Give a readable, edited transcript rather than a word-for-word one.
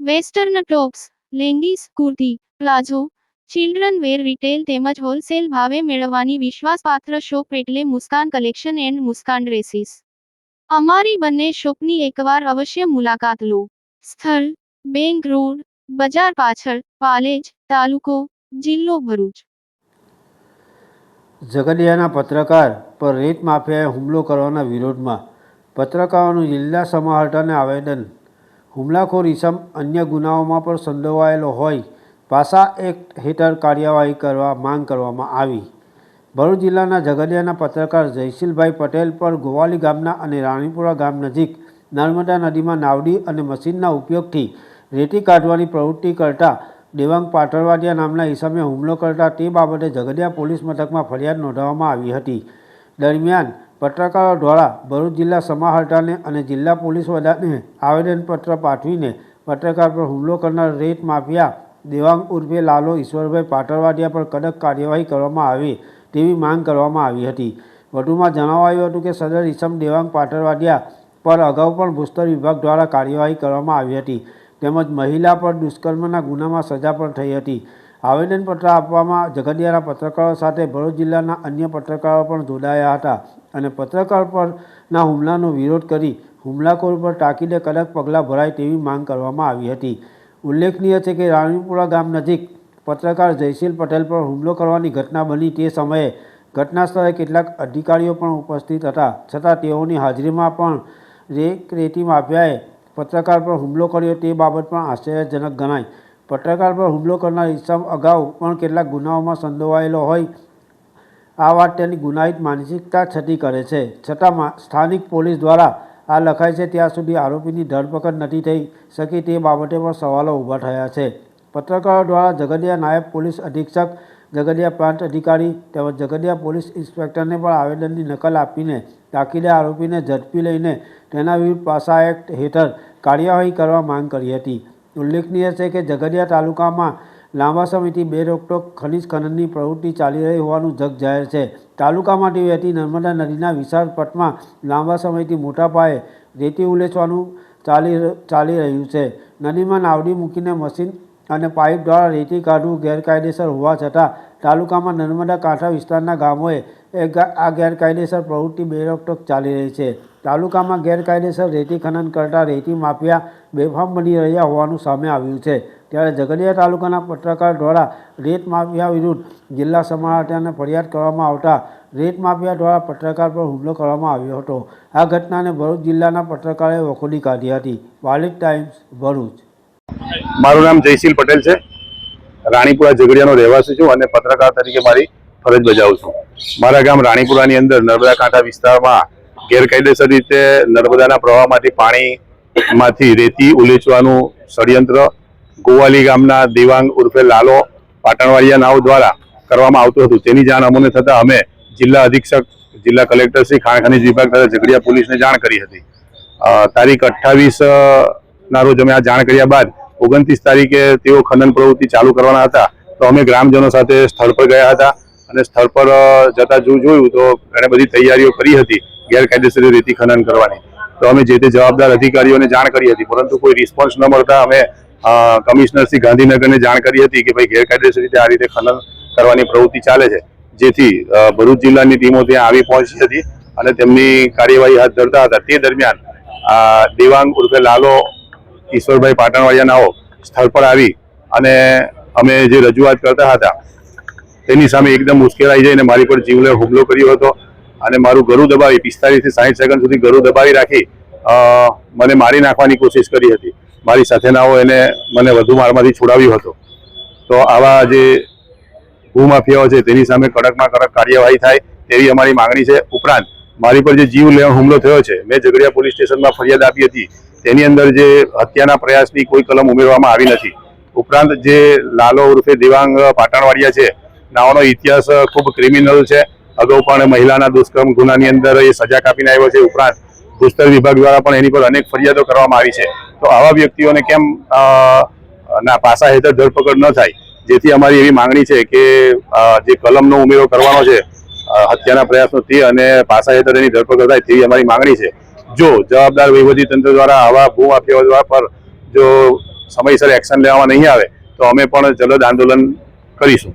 Western tops, leggings, kurti, palazzo, children wear retail તેમજ wholesale ભાવે મેળવવાની વિશ્વાસપાત્ર શોપ એટલે Muskan collection and Muskan dresses. અમારી બંને શોપની એકવાર અવશ્ય મુલાકાત લો। સ્થળ: બેંક રોડ, બજાર પાછળ, પાલેજ, તાલુકો, જિલ્લો ભરૂચ। ઝઘડિયાના પત્રકાર પર રેત માફિયાએ હુમલો કરવાના વિરોધમાં પત્રકારોનું જિલ્લા સમાહર્તાને આવેદન। હુમલાખોર ઇસમ અન્ય ગુનાઓમાં પણ સંડોવાયેલો હોય પાસા એક્ટ હેઠળ કાર્યવાહી કરવા માંગ કરવામાં આવી। ભરૂચ જિલ્લાના ઝઘડિયાના પત્રકાર જયશીલભાઈ પટેલ પર ગોવાલી ગામના અને રાણીપુરા ગામ નજીક નર્મદા નદીમાં નાવડી અને મશીનના ઉપયોગથી રેતી કાઢવાની પ્રવૃત્તિ કરતા દેવાંગ પાટરવાડિયા નામના ઈસમે હુમલો કરતા તે બાબતે ઝઘડિયા પોલીસ મથકમાં ફરિયાદ નોંધવામાં આવી હતી। દરમિયાન પત્રકારો દ્વારા ભરૂચ જિલ્લા સમાહર્તાને અને જિલ્લા પોલીસ વડાને આવેદનપત્ર પાઠવીને પત્રકાર પર હુમલો કરનાર રેત માફિયા દેવાંગ ઉર્ફે લાલો ઈશ્વરભાઈ પાટરવાડિયા પર કડક કાર્યવાહી કરવામાં આવે તેવી માંગ કરવામાં આવી હતી। વધુમાં જણાવાયું હતું કે સદર ઈસમ દેવાંગ પાટરવાડિયા પર અગાઉ પણ ભૂસ્તર વિભાગ દ્વારા કાર્યવાહી કરવામાં આવી હતી તેમજ મહિલા પર દુષ્કર્મના ગુનામાં સજા પણ થઈ હતી। આવેદનપત્ર આપવામાં ઝઘડિયાના પત્રકારો સાથે ભરૂચ જિલ્લાના અન્ય પત્રકારો પણ જોડાયા હતા અને પત્રકાર પરના હુમલાનો વિરોધ કરી હુમલાખોર પર તાકીદે કડક પગલાં ભરાય તેવી માંગ કરવામાં આવી હતી। ઉલ્લેખનીય છે કે રાણીપુરા ગામ નજીક પત્રકાર જયશીલ પટેલ પર હુમલો કરવાની ઘટના બની તે સમયે ઘટના સ્થળે કેટલાક અધિકારીઓ પણ ઉપસ્થિત હતા છતાં તેઓની હાજરીમાં પણ રેતી માફિયાએ પત્રકાર પર હુમલો કર્યો તે બાબત પણ આશ્ચર્યજનક ગણાય। પત્રકાર પર હુમલો કરનાર ઇસમ અગાઉ પણ કેટલાક ગુનાઓમાં સંડોવાયેલો હોય આ વાત તેની ગુનાહિત માનસિકતા છતી કરે છે છતાં સ્થાનિક પોલીસ દ્વારા આ લખાય છે ત્યાં સુધી આરોપીની ધરપકડ નથી થઈ શકી તે બાબતે પણ સવાલો ઊભા થયા છે। પત્રકારો દ્વારા ઝઘડિયા નાયબ પોલીસ અધિક્ષક, ઝઘડિયા પ્રાંત અધિકારી તેમજ ઝઘડિયા પોલીસ ઇન્સ્પેક્ટરને પણ આવેદનની નકલ આપીને તાકીદે આરોપીને ઝડપી લઈને તેના વિરુદ્ધ પાસા એક્ટ હેઠળ કાર્યવાહી કરવા માંગ કરી હતી। ઉલ્લેખનીય છે કે ઝઘડિયા તાલુકામાં લાંબા સમયથી બેરોકટોક ખનિજ ખનનની પ્રવૃત્તિ ચાલી રહી હોવાનું જગજાહેર છે। તાલુકામાંથી વહેતી નર્મદા નદીના વિશાળ પટમાં લાંબા સમયથી મોટા પાયે રેતી ઉલેચવાનું ચાલી રહ્યું છે। નદીમાં નાવડી મૂકીને મશીન અને પાઇપ દ્વારા રેતી કાઢવું ગેરકાયદેસર હોવા છતાં તાલુકામાં નર્મદા કાંઠા વિસ્તારના ગામોએ આ ગેરકાયદેસર પ્રવૃત્તિ બેરોકટોક ચાલી રહી છે। તાલુકામાં ગેરકાયદેસર રેતી ખનન કરતા રેતી માફિયા બેફામ બની રહ્યા હોવાનું સામે આવ્યું છે ત્યારે ઝઘડિયા તાલુકાના પત્રકાર દ્વારા રેત માફિયા વિરુદ્ધ જિલ્લા સમાહર્તાને ફરિયાદ કરવામાં આવતા રેત માફિયા દ્વારા પત્રકાર પર હુમલો કરવામાં આવ્યો હતો। આ ઘટનાને ભરૂચ જિલ્લાના પત્રકારોએ વખોડી કાઢી હતી। વાલિદ ટાઈમ્સ, ભરૂચ। મારું નામ જયશીલ પટેલ છે। રાણીપુરા ઝઘડિયાનો રહેવાસી છું અને પત્રકાર તરીકે મારી ફરજ બજાવું છું। મારા ગામ રાણીપુરાની અંદર નર્મદા કાંઠા વિસ્તારમાં ગેરકાયદેસર રીતે નર્મદાના પ્રવાહમાંથી પાણીમાંથી રેતી ઉલેચવાનું ષડયંત્ર ગોવાલી ગામના દેવાંગ ઉર્ફે લાલો પાટણવાડિયા નાવ દ્વારા કરવામાં આવતું હતું તેની જાણ અમને થતાં અમે જિલ્લા અધિક્ષક, જિલ્લા કલેક્ટર શ્રી ખાણ ખનીજ વિભાગ તથા ઝઘડિયા પોલીસને જાણ કરી હતી। તારીખ 28ના રોજ અમે આ જાણ કર્યા બાદ 29 તારીખે તેઓ ખનન પ્રવૃત્તિ ચાલુ કરવાના હતા તો અમે ગ્રામજનો સાથે સ્થળ પર ગયા હતા અને સ્થળ પર જતા જોયું તો ઘણી બધી તૈયારીઓ કરી હતી ગેરકાયદેસર રેતી ખનન કરવાની તો અમે જે તે જવાબદાર અધિકારીઓને જાણ કરી હતી પરંતુ કોઈ રિસ્પોન્સ ન મળતા અમે કમિશનર શ્રી ગાંધીનગરને જાણ કરી હતી કે ભાઈ ગેરકાયદેસર રીતે આ રીતે ખનન કરવાની પ્રવૃત્તિ ચાલે છે જેથી ભરૂચ જિલ્લાની ટીમો ત્યાં આવી પહોંચી હતી અને તેમની કાર્યવાહી હાથ ધરતા હતા। તે દરમિયાન દેવાંગ ઉર્ફે લાલો ઈશ્વરભાઈ પાટણવાડિયાનાઓ સ્થળ પર આવી અને અમે જે રજૂઆત કરતા હતા તેની સામે એકદમ ઉશ્કેરાઈ જઈને મારી પર જીવલેણ હુમલો કર્યો હતો અને મારું ગળું દબાવી 45 થી 60 સેકન્ડ સુધી ગળું દબાવી રાખી મને મારી નાખવાની કોશિશ કરી હતી। મારી સાથેનાઓ એને મને વધુ મારમાંથી છોડાવ્યો હતો। તો આવા જે ભૂમાફિયાઓ છે તેની સામે કડકમાં કડક કાર્યવાહી થાય તેવી અમારી માંગણી છે। ઉપરાંત મારી પર જે જીવલેણ હુમલો થયો છે મેં ઝઘડિયા પોલીસ સ્ટેશનમાં ફરિયાદ આપી હતી તેની અંદર જે હત્યાના પ્રયાસની કોઈ કલમ ઉમેરવામાં આવી નથી। ઉપરાંત જે લાલો ઉર્ફે દેવાંગ પાટણવાડિયા છે નાઓનો ઇતિહાસ ખૂબ ક્રિમિનલ છે। અગાઉ પણ મહિલાના દુષ્કર્મ ગુનાની અંદર એ સજા કાપીને આવ્યો છે। ઉપરાંત ભૂસ્તર વિભાગ દ્વારા પણ એની પર અનેક ફરિયાદો કરવામાં આવી છે તો આવા વ્યક્તિઓને કેમ ના પાસા હેઠળ ધરપકડ ન થાય જેથી અમારી એવી માંગણી છે કે જે કલમનો ઉમેરો કરવાનો છે હત્યાના પ્રયાસનો તે અને પાસા હેઠળ એની ધરપકડ થાય તેવી અમારી માંગણી છે। જો જવાબદાર વહીવટી તંત્ર દ્વારા આવા ભૂમાફિયાઓ પર જો સમયસર એક્શન લેવામાં નહીં આવે તો અમે પણ જલદ આંદોલન કરીશું.